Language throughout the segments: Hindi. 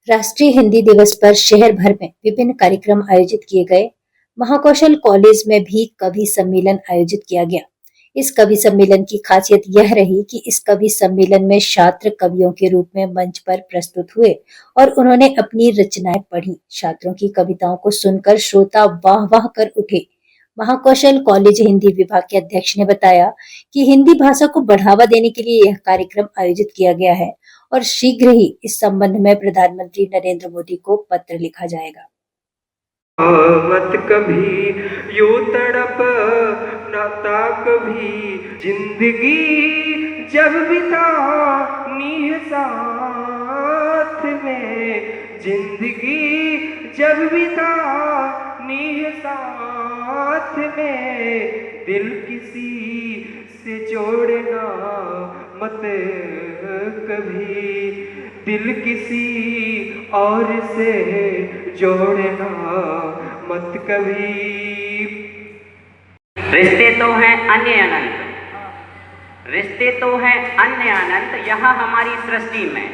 राष्ट्रीय हिंदी दिवस पर शहर भर में विभिन्न कार्यक्रम आयोजित किए गए। महाकौशल कॉलेज में भी कवि सम्मेलन आयोजित किया गया। इस कवि सम्मेलन की खासियत यह रही कि इस कवि सम्मेलन में छात्र कवियों के रूप में मंच पर प्रस्तुत हुए और उन्होंने अपनी रचनाएं पढ़ी। छात्रों की कविताओं को सुनकर श्रोता वाह वाह कर उठे। महाकौशल कॉलेज हिंदी विभाग के अध्यक्ष ने बताया कि हिंदी भाषा को बढ़ावा देने के लिए यह कार्यक्रम आयोजित किया गया है और शीघ्र ही इस संबंध में प्रधानमंत्री नरेंद्र मोदी को पत्र लिखा जाएगा। मत कभी यूं तड़प नाता कभी जिंदगी जब बितानी है साथ में, जिंदगी जब बितानी है साथ में, दिल किसी से जोड़ना मत कभी, दिल किसी और से जोड़ना मत कभी। रिश्ते तो हैं अन्य अनंत, रिश्ते तो हैं अन्य अनंत यहाँ हमारी सृष्टि में,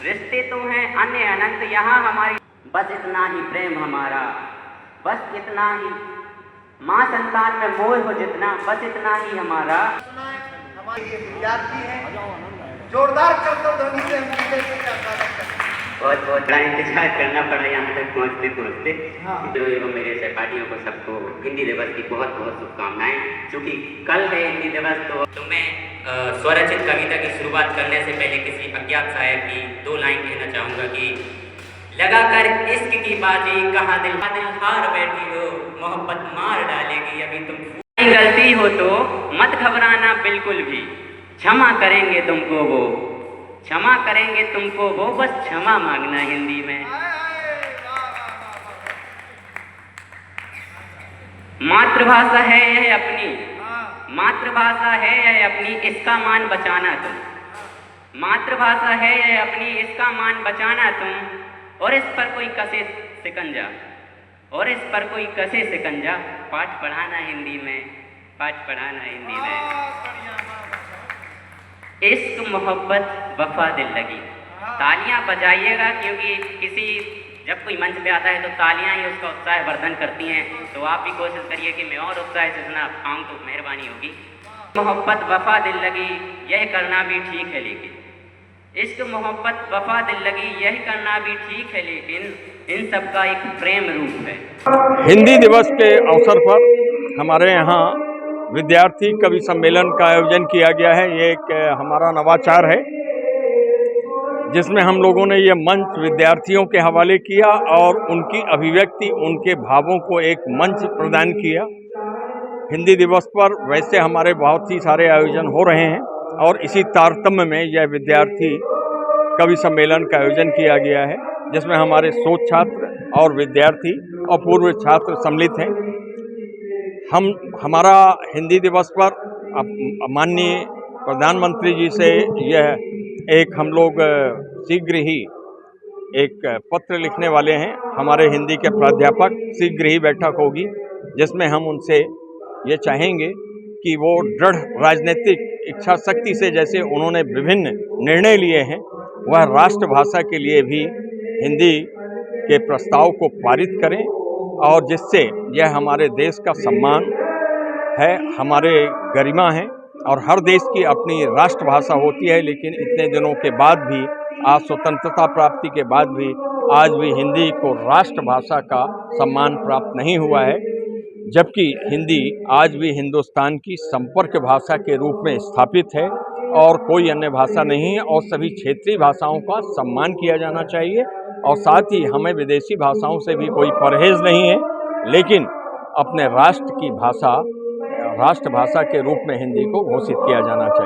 रिश्ते तो हैं अन्य अनंत यहाँ हमारी, बस इतना ही प्रेम हमारा, बस इतना ही, माँ संतान में मोह हो जितना, बस इतना ही हमारा। हमारे विद्यार्थी हैं, जोरदार करतब ध्वनि से बहुत बहुत बड़ा इंतजार करना पड़ा यहाँ तक पहुँचते पहुँचते। जो एवं मेरे सहपाठियों को सबको हिंदी दिवस की बहुत बहुत शुभकामनाएं। क्योंकि कल है हिंदी दिवस, तो मैं स्वरचित कविता की शुरुआत करने से पहले किसी अज्ञात शायर की दो लाइन कहना चाहूँगा कि लगाकर इश्क की बाजी कहाँ दिल हार बैठी हो, मोहब्बत मार डालेगी अभी तुम, गलती हो तो मत घबराना बिल्कुल भी, क्षमा करेंगे तुमको वो, क्षमा करेंगे तुमको वो, बस क्षमा मांगना हिंदी में। मातृभाषा है यह अपनी, मातृभाषा है यह अपनी, इसका मान बचाना तुम, मातृभाषा है यह अपनी, इसका मान बचाना तुम, और इस पर कोई कसे सिकंजा, और इस पर कोई कसे सिकंजा, पाठ पढ़ाना हिंदी में, पाठ पढ़ाना हिंदी में। इश्क मोहब्बत वफा दिल लगी, तालियां बजाइएगा, क्योंकि किसी जब कोई मंच पे आता है तो तालियां ही उसका उत्साह वर्धन करती हैं। तो आप भी कोशिश करिए कि मैं और उत्साह से सुना पाऊँ तो मेहरबानी होगी। मोहब्बत वफा दिल लगी यह करना भी ठीक है, लेकिन इश्क मोहब्बत वफा दिल लगी यह करना भी ठीक है, लेकिन इन सब का एक प्रेम रूप है। हिंदी दिवस के अवसर पर हमारे यहाँ विद्यार्थी कवि सम्मेलन का आयोजन किया गया है। ये एक हमारा नवाचार है जिसमें हम लोगों ने ये मंच विद्यार्थियों के हवाले किया और उनकी अभिव्यक्ति, उनके भावों को एक मंच प्रदान किया। हिंदी दिवस पर वैसे हमारे बहुत ही सारे आयोजन हो रहे हैं और इसी तारतम्य में यह विद्यार्थी कवि सम्मेलन का आयोजन किया गया है, जिसमें हमारे शोध छात्र और विद्यार्थी और पूर्व छात्र सम्मिलित हैं। हमारा हिंदी दिवस पर माननीय प्रधानमंत्री जी से यह एक हम लोग शीघ्र ही एक पत्र लिखने वाले हैं। हमारे हिंदी के प्राध्यापक, शीघ्र ही बैठक होगी जिसमें हम उनसे ये चाहेंगे कि वो दृढ़ राजनीतिक इच्छा शक्ति से, जैसे उन्होंने विभिन्न निर्णय लिए हैं, वह राष्ट्रभाषा के लिए भी हिंदी के प्रस्ताव को पारित करें, और जिससे यह हमारे देश का सम्मान है, हमारे गरिमा है। और हर देश की अपनी राष्ट्रभाषा होती है, लेकिन इतने दिनों के बाद भी, आज स्वतंत्रता प्राप्ति के बाद भी, आज भी हिंदी को राष्ट्रभाषा का सम्मान प्राप्त नहीं हुआ है, जबकि हिंदी आज भी हिंदुस्तान की संपर्क भाषा के रूप में स्थापित है और कोई अन्य भाषा नहीं है। और सभी क्षेत्रीय भाषाओं का सम्मान किया जाना चाहिए, और साथ ही हमें विदेशी भाषाओं से भी कोई परहेज नहीं है, लेकिन अपने राष्ट्र की भाषा, राष्ट्रभाषा के रूप में हिंदी को घोषित किया जाना चाहिए।